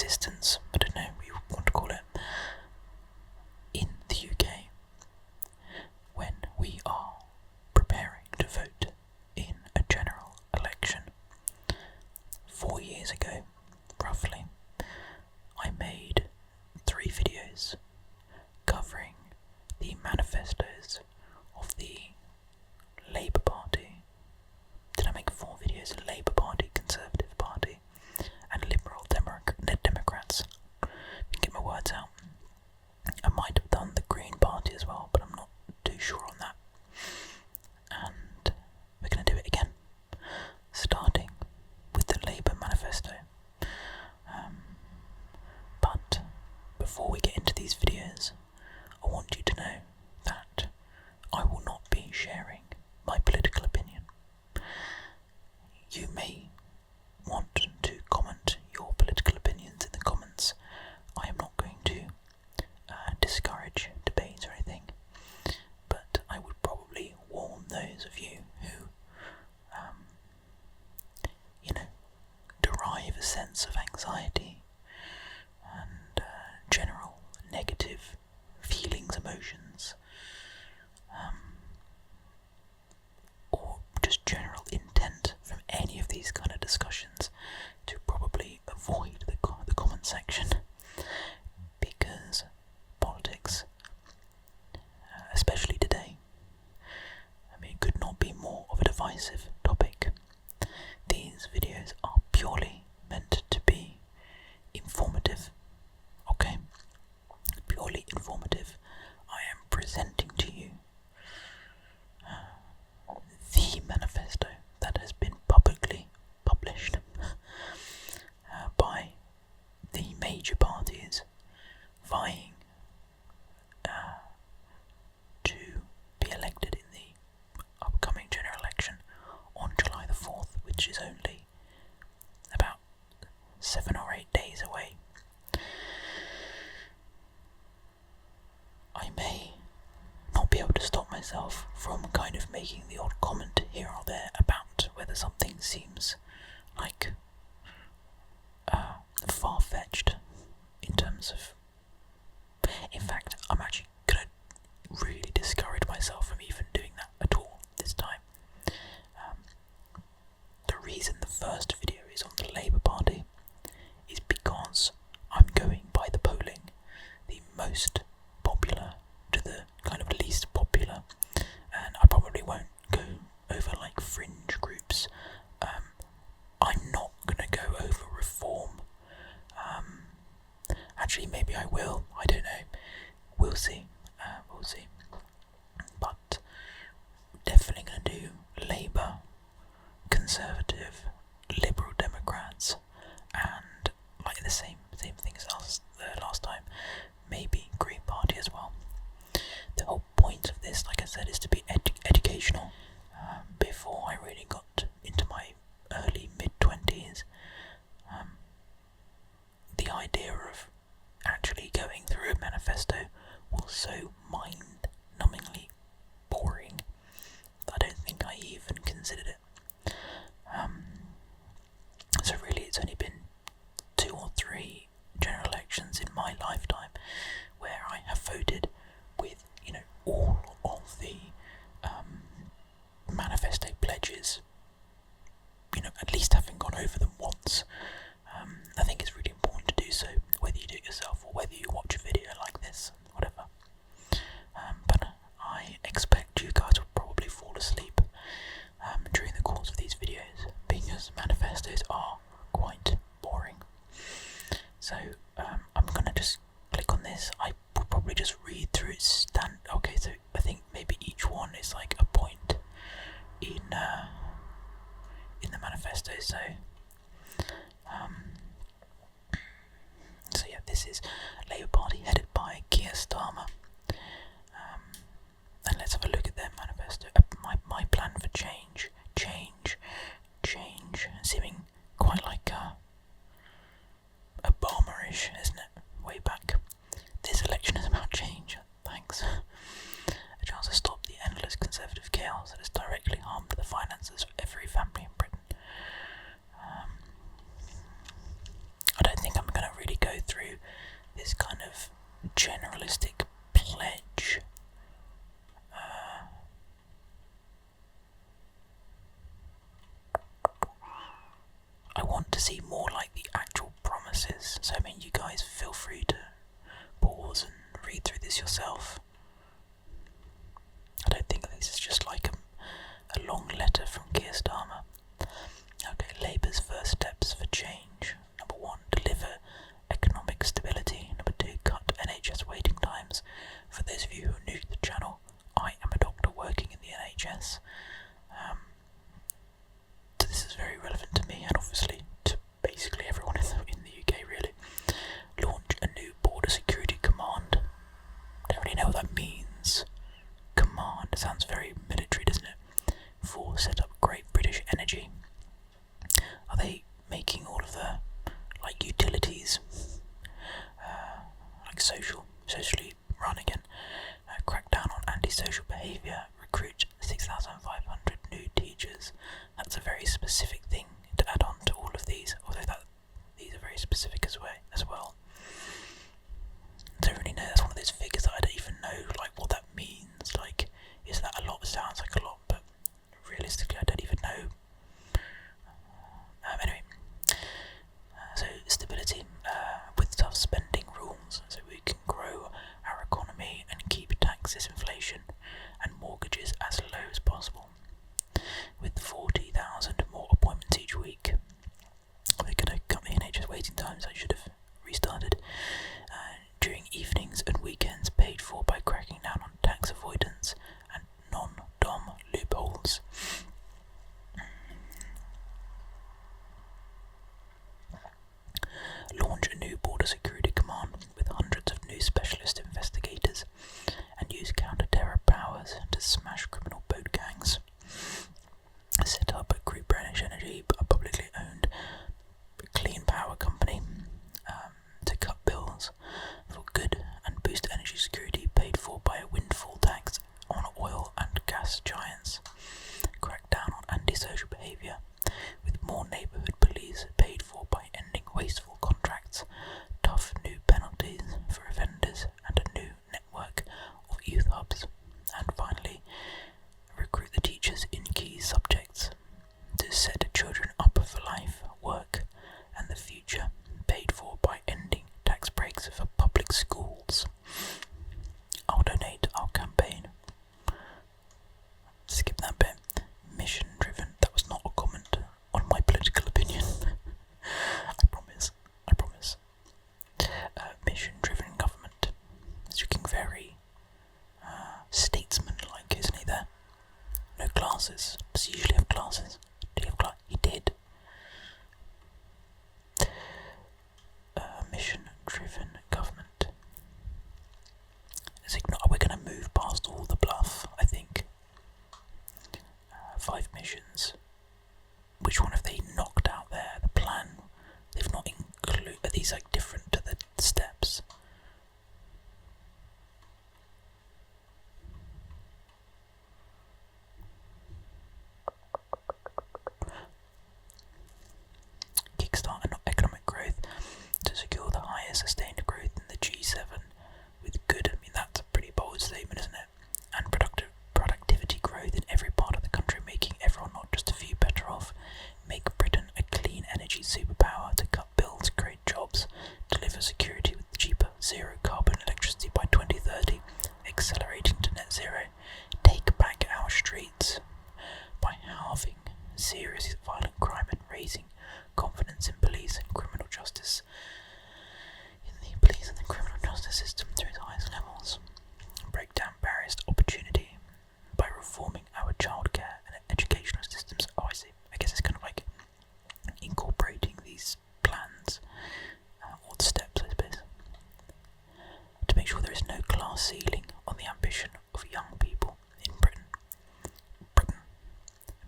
existence, I don't know what you want to call it, in the UK when we are preparing to vote in a general election. 4 years ago, roughly, I made 3 videos covering the manifestos of the Labour Party. Did I make 4 videos? Labour Party, Conservative Party, and Liberal Democrats. I can get my words out. I might have done the Green Party as well, but I'm not too sure on that. And we're going to do it again, starting with the Labour Manifesto. But before we get into these videos, I want you to know that I will not be sharing my political opinion. You may want to comment your political opinions in the comments. I am not going to discourage debate or anything, but I would probably warn those of you who, derive a sense of anxiety and general negative feelings, emotions, or just general intent from any of these kind of discussions, to probably avoid the comment section, because politics, especially today, could not be more of a divisive topic. These videos are purely meant to be informative, okay? Purely informative. I am presenting to you the manifesto that has been publicly published by the major parties vying to be elected in the upcoming general election on July the 4th, which is only about 7 or 8 days away. I may not be able to stop myself from kind of making the odd comment here or there about whether something seems like far-fetched in terms of... In fact, I'm actually going to really discourage myself from even doing that at all this time. The reason the first video is on the Labour Party is because I'm going by the polling, the most popular to the kind of least popular, and I probably won't go over like fringe groups. I'm not going to go over reform. Actually, maybe I will. I don't know. We'll see. We'll see. But definitely going to do Labour, Conservative, Liberal Democrats, and like the same thing as last time, maybe Green Party as well. The whole point of this, like I said, is to be educational. Before I really got into my early mid-20s, the idea of actually going through a manifesto was so mind-numbingly boring that I don't think I even considered it. So really it's only been 2 or 3 general elections in my lifetime where I have voted with, all of the manifesto pledges, at least having gone over them once. I think it's really important to do so, whether you do it yourself or whether you watch a video like this, whatever. But I expect you guys will probably fall asleep during the course of these videos, because manifestos are quite boring. So I'm gonna just click on this. I will probably just read through its okay, so I think maybe each one is like a point in the manifesto. So yeah, this is Labour Party headed by Keir Starmer. And let's have a look at their manifesto. My plan for change, seeming quite like Obama-ish, isn't it? Way back. This election is about change. Thanks. A chance to stop the endless conservative chaos that has directly harmed the finances of every family in Britain. I don't think I'm going to really to see more like the actual promises. So I mean, you guys feel free to pause and read through this yourself. I don't think this is just like a long letter from Keir Starmer. Okay, Labour's first steps for change. Number 1, deliver economic stability. Number 2, cut NHS waiting times. For those of you who are new to the channel, I am a doctor working in the NHS. So this is very relevant to me and obviously to basically everyone in the UK really. Launch a new border security command. Don't really know what that means. Command sounds very military, doesn't it? 4, set up Great British Energy. Are they making all of the like utilities like socially run again? Crack down on antisocial behaviour. Recruit 6,500 new teachers. That's a very specific thing to add on to all of these, although these are very specific as well. I don't really know, that's one of those figures that I don't even know like what that means. Like, is that a lot? It sounds like a lot, but realistically I don't even know. Anyway, so stability with tough spending rules, so we can grow our economy and keep taxes, inflation and mortgages as low as possible. With 40,000 more appointments each week, we're going to cut the NHS waiting times. I should have restarted. During evenings and weekends, paid for by cracking down on tax avoidance and non-dom loopholes. Launch a new border security command with hundreds of new specialist investigators and use counter-terror powers to smash criminal boat gangs. Set up a Great British Energy, a publicly owned clean power company, to cut bills for good and boost energy security, paid for by a windfall tax on oil and gas giants. Crack down on antisocial behaviour with more neighbourhood police, paid for by ending wasteful contracts, tough new penalties for offenders and a new network of youth hubs. And finally, recruit the teachers in key subjects to set children up for life, work and the future, paid for by ending tax breaks for public schools. I'll donate, I'll campaign. Skip that bit. Mission driven. That was not a comment on my political opinion. I promise. Mission driven government. It's looking very statesman-like, isn't he there? No glasses. Does he usually have glasses? Did he have glasses? He did. Mission-driven government. We're going to move past all the bluff, I think. 5 missions. Which one have they knocked out there? The plan. They've not included. Are these like different to the steps? Kickstart economic growth to secure the highest sustained growth in the G7 with good. I mean, that's a pretty bold statement, isn't it? And productivity growth in every part of the country, making everyone, not just a few, better off. Make Britain a clean energy superpower to cut bills, create jobs, deliver security with cheaper zero carbon electricity by 2030, accelerating to net zero. Take back our streets by halving serious violent crime and raising confidence in police and criminal justice. System through its highest levels. Break down barriers to opportunity by reforming our childcare and educational systems. Oh, I see. I guess it's kind of like incorporating these plans, or the steps, I suppose, to make sure there is no class ceiling on the ambition of young people in Britain.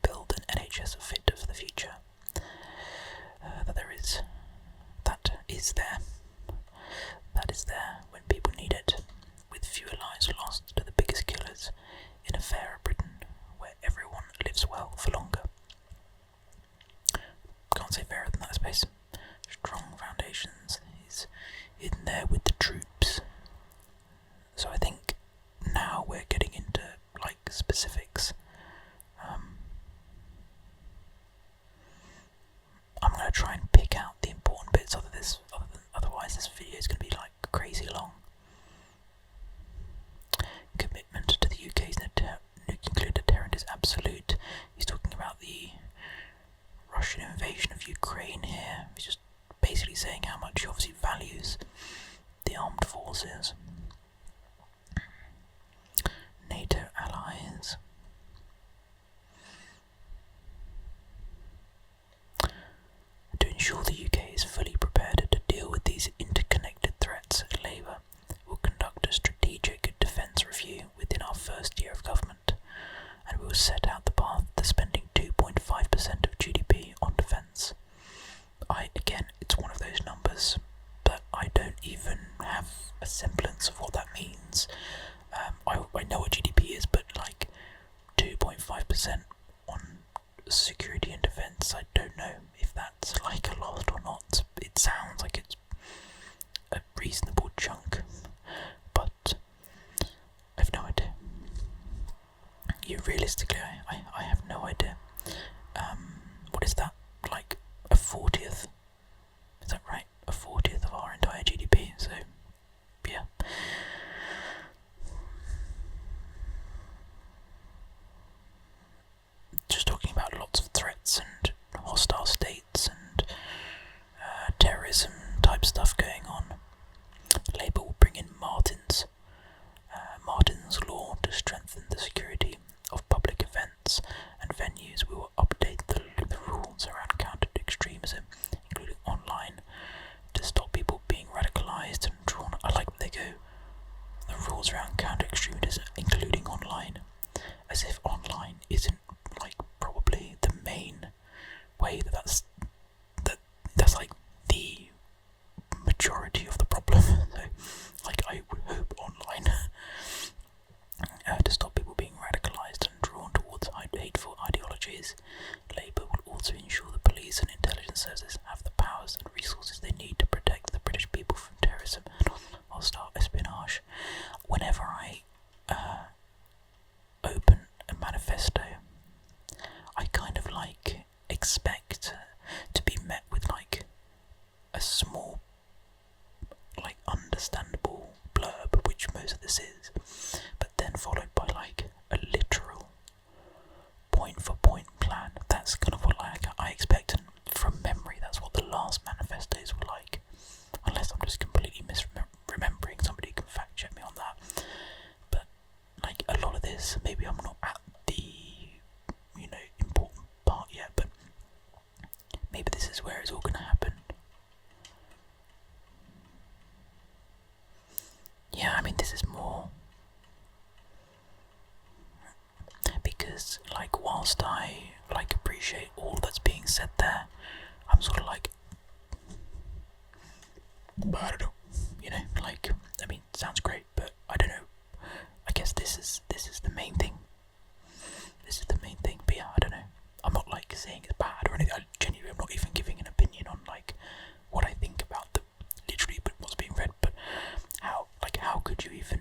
Build an NHS fit for the future. That is there when people need it, with fewer lives lost to the biggest killers in a fairer Britain where everyone lives well for longer. Can't say fairer than that, I suppose. Strong foundations is in there with the troops. So I think now we're getting into like specifics. I'm going to try and pick Ukraine here. He's just basically saying how much he obviously values the armed forces, NATO allies. To ensure the UK is fully prepared to deal with these interconnected threats, Labour will conduct a strategic defence review within our first year of government, and we will set out the path to spending 2.5% of GDP on defence. Again, it's one of those numbers, but I don't even have a semblance of what that means. I know what GDP is, but like 2.5% on security and defence, I don't know if that's like a lot or not. It sounds like it's a reasonable chunk, but I've no idea. Realistically, I have no idea. What is that? Like a 40th? Is that right? A 40th of our entire GDP, so yeah. Just talking about lots of threats and hostile states and terrorism type stuff going on. Labour will bring in Martin's law to strengthen the security of public events and venues. We will update the rules around counter-extremism, including online, to stop people being radicalised and drawn. I like when they go, the rules around counter-extremism, including online, as if online isn't like probably the main way that's like the majority of the problem. So, like, I would hope online to stop people being radicalised and drawn towards hateful ideologies. Labour will also ensure the police and intelligence services have the powers and resources they need to protect the British people from terrorism and hostile espionage. Whenever I open a manifesto, I kind of like expect to be met with like a small, like understandable blurb, which most of this is, but then followed by like a literal point for point plan. That's kind of what I expect, and from memory that's what the last manifestos were like, unless I'm just completely misremembering. Somebody can fact check me on that, but like a lot of this, maybe I'm not at the important part yet, but maybe this is where it's all going to happen. Yeah, I mean, this is more because, like, whilst I like appreciate all that's being said there, I'm sort of like, but I don't know, like, I mean, it sounds great, but I don't know. I guess this is the main thing. This is the main thing, but yeah, I don't know. I'm not like saying it's bad or anything. I genuinely am not even giving an opinion on like what I think about the literally but what's being read, but how could you even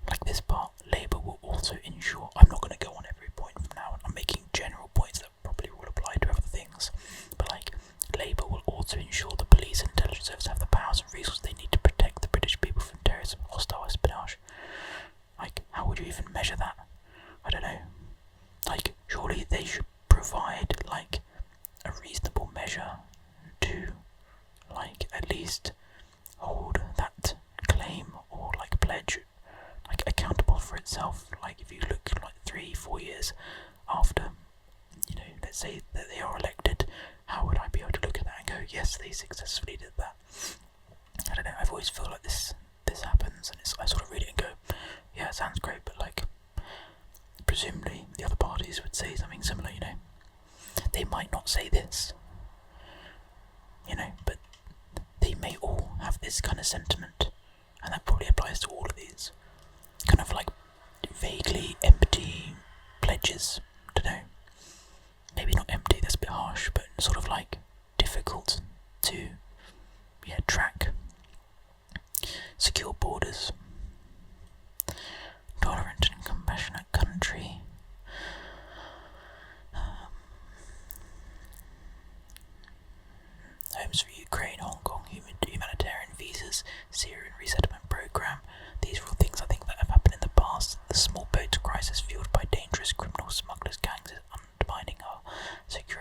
like this part? Labour will also ensure. I'm not going to go on every point from now on. I'm making general points that probably will apply to other things, but like Labour will also ensure the police and intelligence service have the powers and resources they need to protect the British people from terrorism, hostile espionage. Like, how would you even measure that? I don't know. Like, surely they should provide like a reasonable measure to like at least hold that claim or like pledge like accountable for itself. Like, if you look like 3-4 years after, let's say that they are elected, how would I be able to look at that and go, yes, they successfully did that? I don't know. I've always felt like this happens, and I sort of read it and go, yeah, it sounds great, but like presumably the other parties would say something similar. They might not say this, but they may all have this kind of sentiment, and that probably applies to all of these kind of like vaguely empty pledges. I don't know, maybe not empty, that's a bit harsh, but sort of like difficult to track. Secure borders, tolerant and compassionate country, homes for Ukraine, Hong Kong, humanitarian visas, Syrian resettlement program. These are all things I think that have happened in the past. The small boat crisis fueled by dangerous criminal smugglers gangs is undermining our security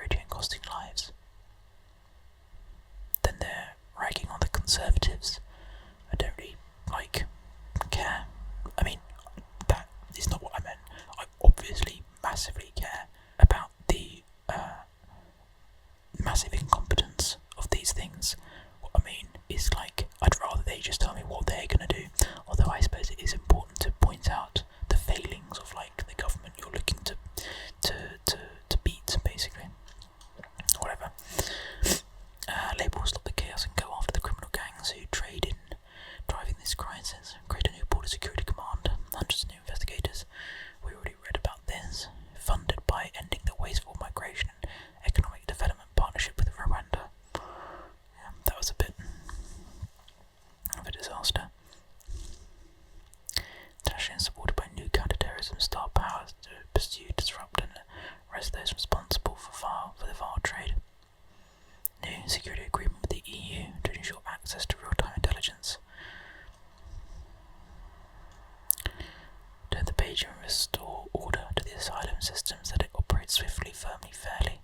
economy fairly.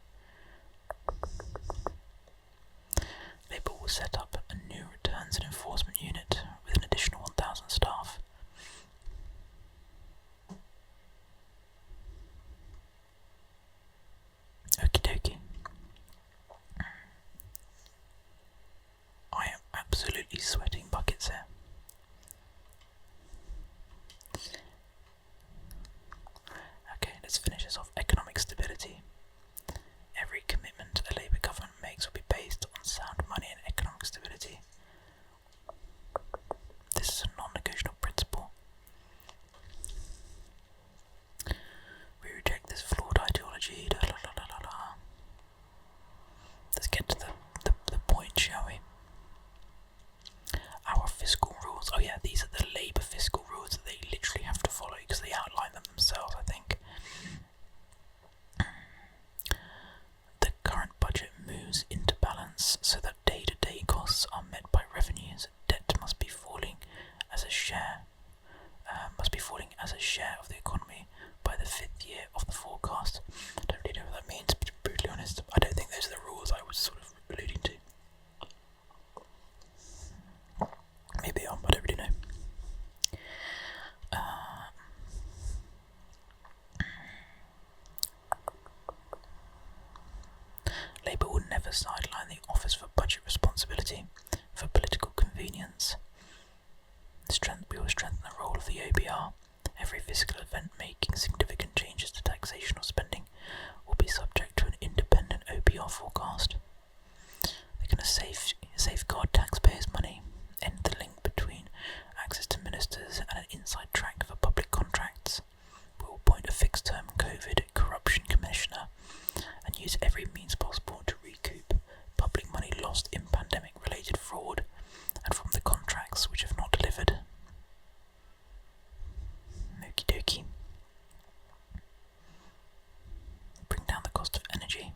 Labour will set up a new returns and enforcement unit with an additional 1,000 staff. Okie dokie. I am absolutely sweating buckets here. Okay, let's finish this off. Economic stability. Every commitment a Labour government makes will be based on sound money and economic stability. This is a non-negotiable principle. We reject this flawed ideology. Let's get to the point, shall we? Our fiscal rules. Oh yeah, these are the Labour fiscal rules that they literally have to follow because they outline them themselves, I think. The current budget moves into balance so that day-to-day costs are met by revenues. Debt must be falling as a share of the economy by the 5th year of the forecast. I don't really know what that means, to be brutally honest. I don't think those are the rules I was sort of alluding to. Maybe I don't really know. Labour will never sideline the Office for Budget Responsibility for political convenience. We will strengthen the role of the OBR. Every fiscal event making significant changes to taxation or spending will be subject to an independent OBR forecast. They're going to safeguard taxpayers' money, end the link between access to ministers and an inside track for public contracts. We will appoint a fixed-term COVID corruption commissioner and use every means possible to recoup public money lost in pandemic-related fraud and from the contracts which have not delivered. Okie dokie. Bring down the cost of energy.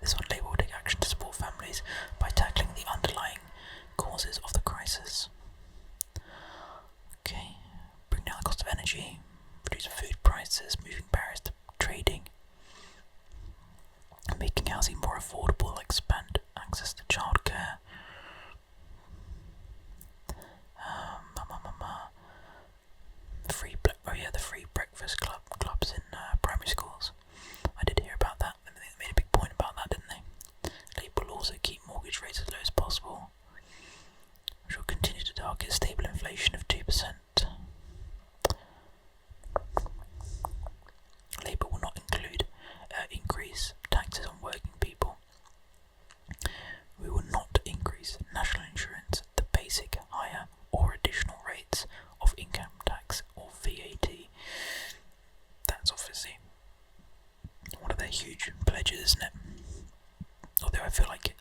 This one, Labour will take action to support families by tackling the underlying causes of the crisis. Okay, bring down the cost of energy, reduce food prices, moving barriers to trading, making housing more affordable, expand access to childcare. The free breakfast clubs in primary schools. I did hear about that. They made a big point about that, didn't they? Labour will also keep mortgage rates as low as possible, which will continue to target stable inflation of 2%. Labour will not increase taxes on working people. We will not increase national insurance, the basic, higher or additional rates of income tax or VAT. That's obviously one of their huge pledges, isn't it? Although I feel like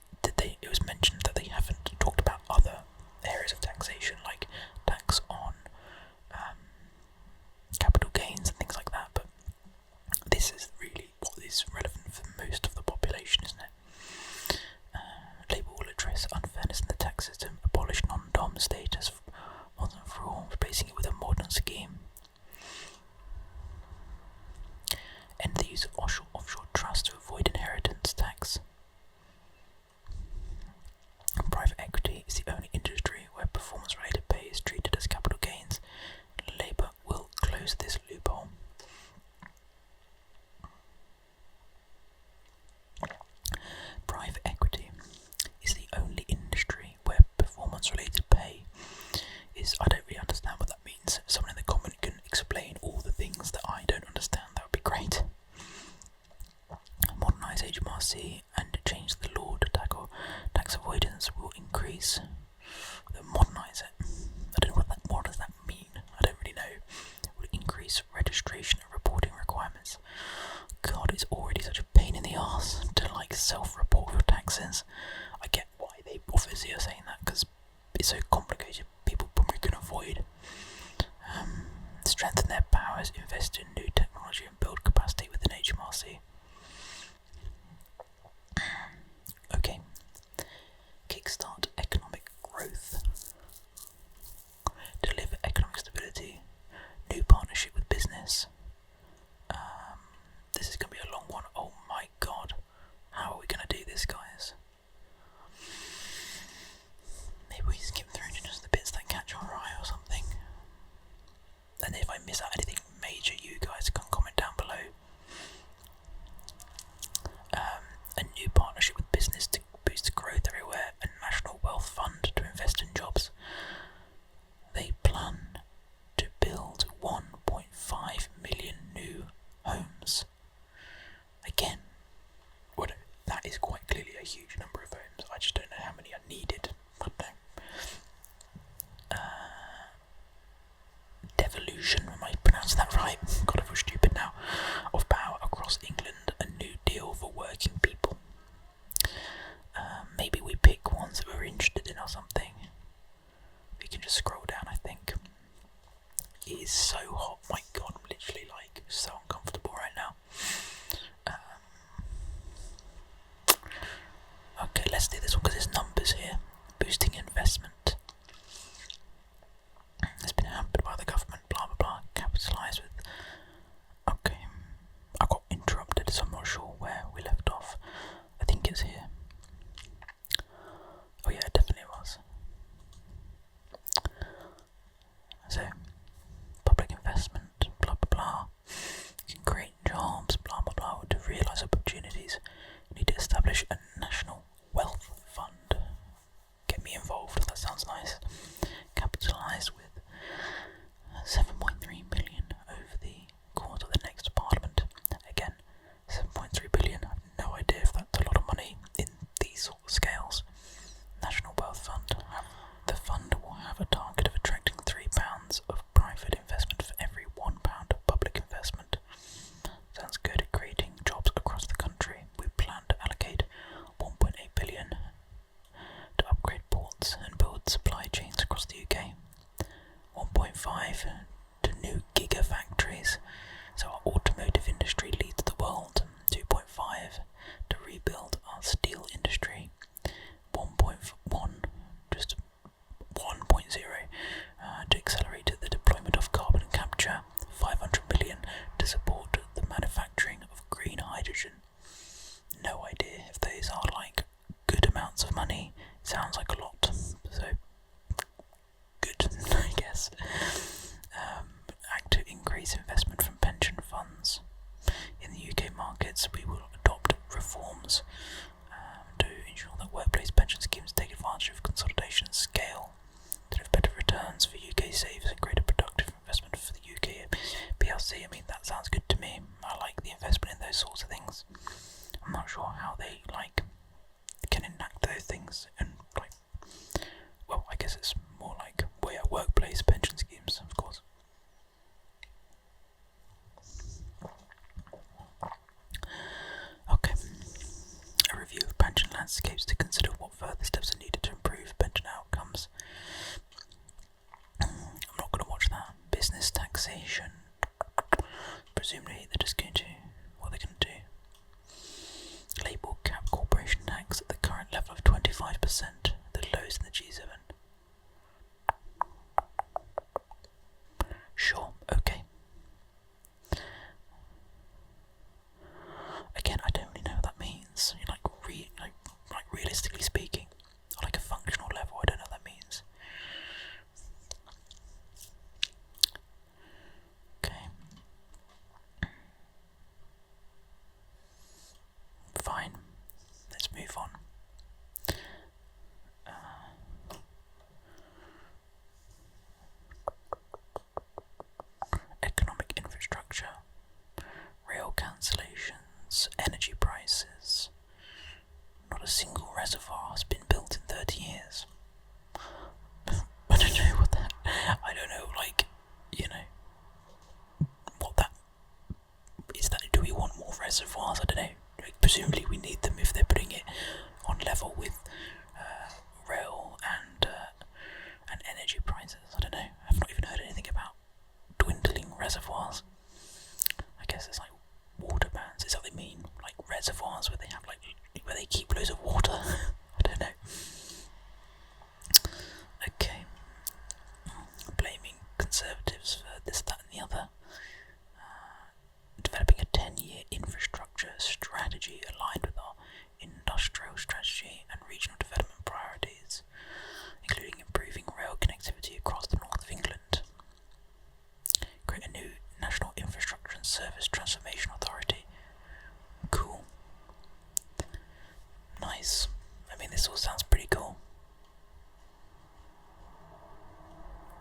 it was mentioned that they haven't talked about other areas of taxation, like tax on capital gains and things like that, but this is really what is relevant for most of the population, isn't it? Labour will address unfairness in the tax system, abolish non-dom status once and for all, replacing it with a modern scheme, end the use of offshore trusts to avoid inheritance tax. Private equity is the only industry where performance-related pay is treated as capital gains. Labour will close this loophole. Private equity is the only industry where performance-related pay is... I don't really understand what that means. If someone in the comment can explain all the things that I don't understand, that would be great. Modernise HMRC and change the law to tackle tax avoidance will increase. Modernise it. I don't know what does that mean. I don't really know. Will increase registration and reporting requirements. God, it's already such a pain in the arse to self-report your taxes. I get why they obviously are saying that, because it's so complicated. People probably can avoid. Strengthen their powers, invest in new technology and build capacity within HMRC. Okay. Kickstart economic growth. Deliver economic stability. New partnership with business. brackets, we will adopt reforms to ensure that workplace pension schemes take advantage of consolidation and scale to have better returns for UK savers and greater productive investment for the UK PLC. I mean, that sounds good to me. I like the investment in those sorts of things. I'm not sure how they can enact those things and well, I guess it's more like workplace pension schemes, of course. Okay. A review of pension landscapes to consider what further steps are needed to improve pension outcomes. I'm not going to watch that. Business taxation. Presumably they're just going to, what they're going to do. Label cap corporation tax at the current level of 25%, the lowest in the G7. Sure, okay. Again, I don't really know what that means. Realistically speaking, on a functional level, I don't know what that means. Okay. Fine. Let's move on. Economic infrastructure, rail cancellations, energy prices. Not a single reservoir has been built in 30 years. I don't know what that. I don't know, what that is. That do we want more reservoirs? I don't know. Presumably we need them if they're putting it on level with rail and energy prices. I don't know. I've not even heard anything about dwindling reservoirs. I guess it's like water bans. Is that what they mean? Like reservoirs where they have where they keep loads of water. I don't know. Okay. Blaming Conservatives for this, that and the other. Developing a 10-year infrastructure strategy aligned with our industrial strategy and regional development priorities, including improving rail connectivity across the north of England. Create a new National Infrastructure and Service Transformation Authority. Cool. Nice. I mean, this all sounds pretty cool.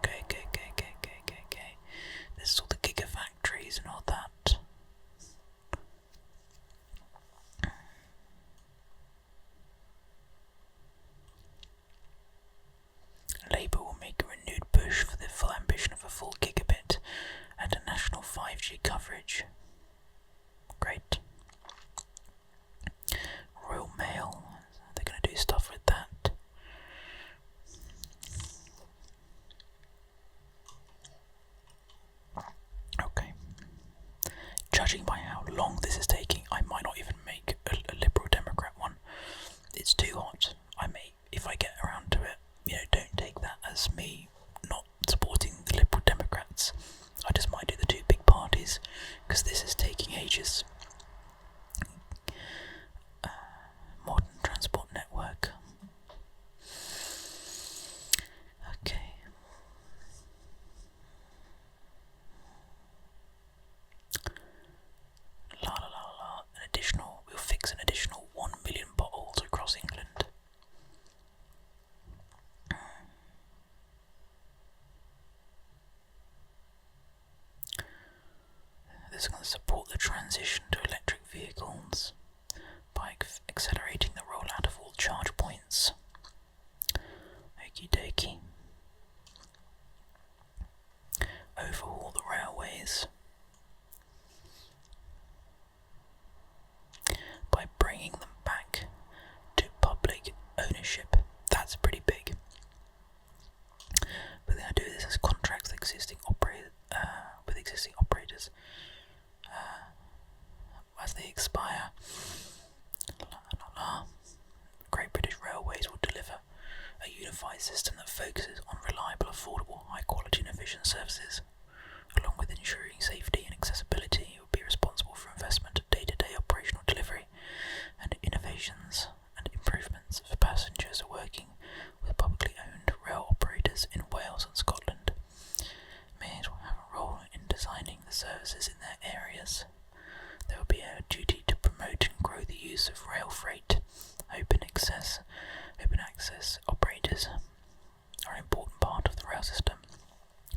Okay. This is all the gigafactories and all that. Labour will make a renewed push for the full ambition of a full gigabit and a national 5G coverage. Great. Royal Mail, they're going to do stuff with that. Okay. Judging by how long this is taking, I might not even make a Liberal Democrat one. It's too hot. I may, if I get around to it. Don't take that as me not supporting the Liberal Democrats. I just might do the two big parties, because this is taking ages. Modern transport network. Okay. La. An additional, use of rail freight. Open access operators are an important part of the rail system.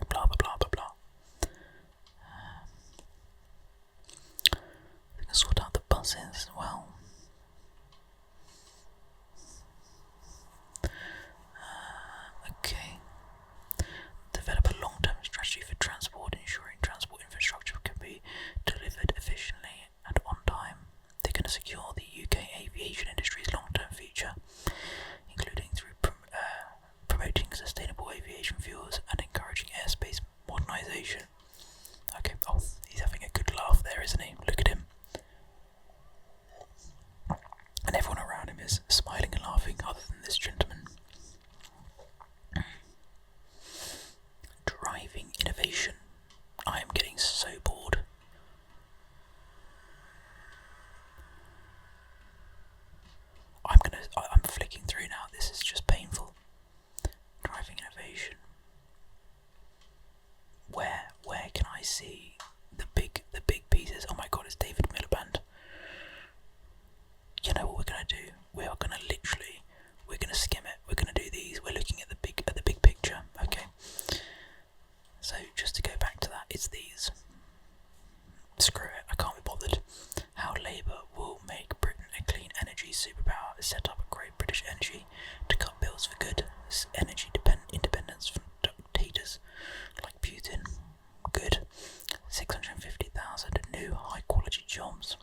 Blah blah blah blah blah. They can sort out the buses as well. Okay. Develop a long-term strategy for transport, ensuring transport infrastructure can be delivered efficiently and on time. They're going to secure the UK aviation industry's long-term future, including through promoting sustainable aviation fuels and encouraging airspace modernisation. Okay, oh, he's having a good laugh there, isn't he? Look at him. And everyone around him is smiling and laughing, other than this gentleman. Driving innovation. I am getting so bored. I'm flicking through now. This is just painful. Driving innovation. Where can I see the big pieces? Oh my god, it's David Miliband. You know what we're gonna do? We're gonna skim it. We're gonna do these. We're looking at the big picture. Okay. So just to go back to that, it's these. Screw it, I can't be bothered. How Labour will make Britain a clean energy superpower, set up a great British energy to cut bills for good, energy independence from dictators like Putin. Good. 650,000 new high-quality jobs.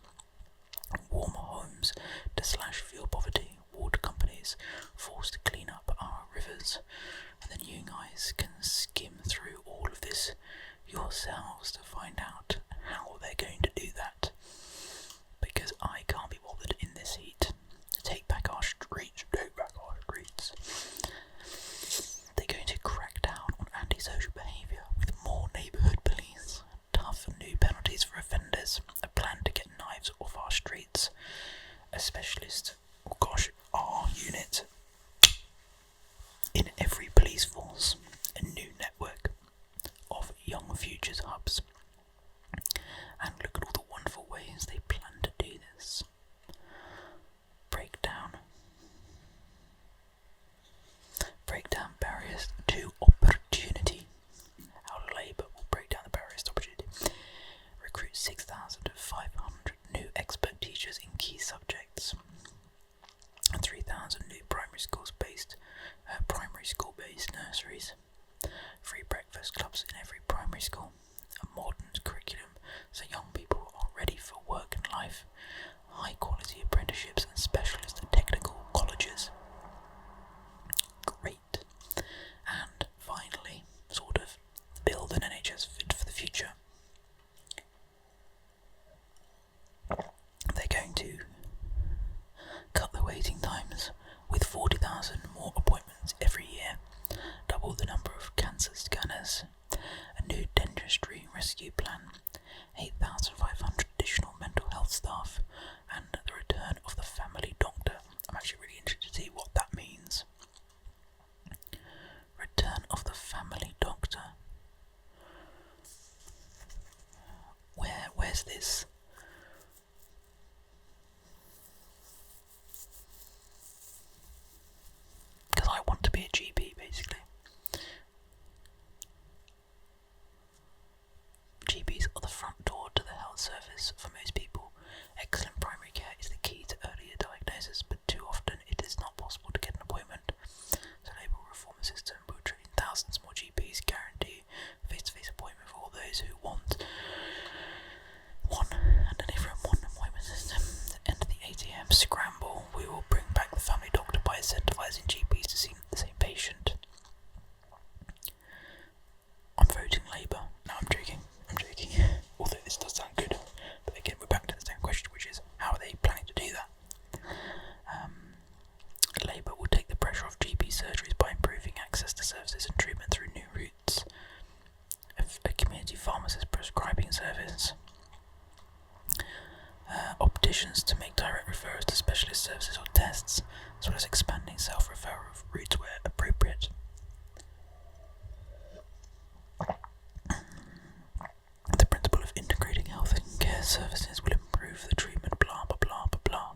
Warm homes to slash fuel poverty. Water companies forced to clean up our rivers. And then you guys can skim through all of this yourselves to find out how they're going to do that. Because I can't be bothered in this heat. Take back our streets. They're going to crack down on antisocial behaviour with more neighbourhood police, tough new penalties for offenders, a plan to get knives off our streets, a specialist, our unit in every police force, a new network of young futures hubs. And look at all the wonderful ways they plan to do this. Break down barriers to opportunity. How Labour will break down the barriers to opportunity. Recruit 6,500 new expert teachers in key subjects. 3,000 new primary school-based nurseries. Free breakfast clubs in every primary school. A modern curriculum so young people are ready for work and life. High-quality apprenticeships and specialist and technical colleges. Great. And finally, sort of build an NHS fit for the future. They're going to cut the waiting times with 40,000 more appointments every year, double the number of cancer scanners, a new dentistry rescue plan, 8,500 additional mental health staff, and the return of the family doctor. I'm actually really interested to see what that means. Return of the family doctor. Where's this? Because I want to be a GP, basically. GPs are the front door to the health service for most people. Excellent primary care is the key to earlier diagnosis, but too often it is not possible to get an appointment. So Labour will reform the system, will train thousands more GPs, guarantee face-to-face appointment for all those who want one, and deliver a modern appointment system. Enter the ATM scramble. We will bring back the family doctor by incentivising GPs to see the same patient. I'm voting Labour. No, I'm joking. Although this does sound good. But again, we're back to the same question, which is, how are they planning to do that? Labour will take the pressure off GP surgeries by improving access to services and treatment through new routes. A community pharmacist prescribing service. Opticians to make direct referrals to specialist services or tests, as well as expanding self-referral routes where appropriate. The principle of integrating health and care services will improve the treatment, blah blah blah blah blah.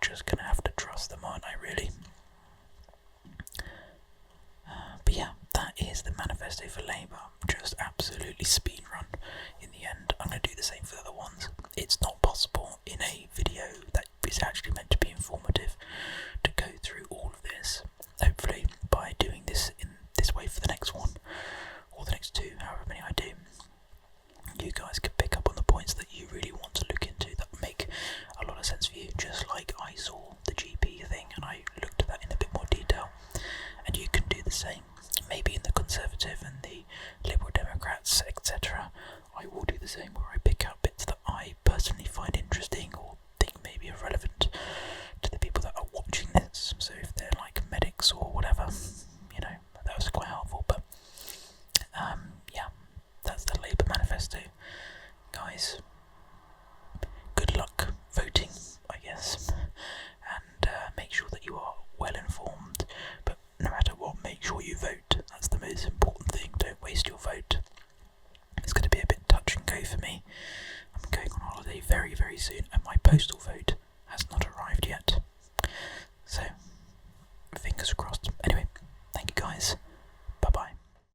just going to have to trust them, aren't I, really? But yeah, that is the Manifesto for Labour. Just absolutely speed run in the end. I'm going to do the same for the other ones. It's not possible in a video that is actually meant to be informative to go through all of this. Hopefully, by doing this in this way for the next one, or the next two, however many I do, you guys can pick up on the points that you really want to look into that make a lot of sense for you, just like I saw the GP thing and I looked at that in a bit more detail, and you can do the same. Maybe in the Conservative and the Liberal Democrats, etc. I will do the same, where I pick out bits that I personally find interesting or think may be relevant to the people that are watching this. So if they're like medics or whatever, that was quite helpful. But yeah, that's the Labour Manifesto, guys. Good luck voting, I guess, and make sure that you are well informed. But no matter what, make sure you vote. That's the most important thing. Don't waste your vote. It's going to be a bit touch and go for me. I'm going on holiday very, very soon, and my postal vote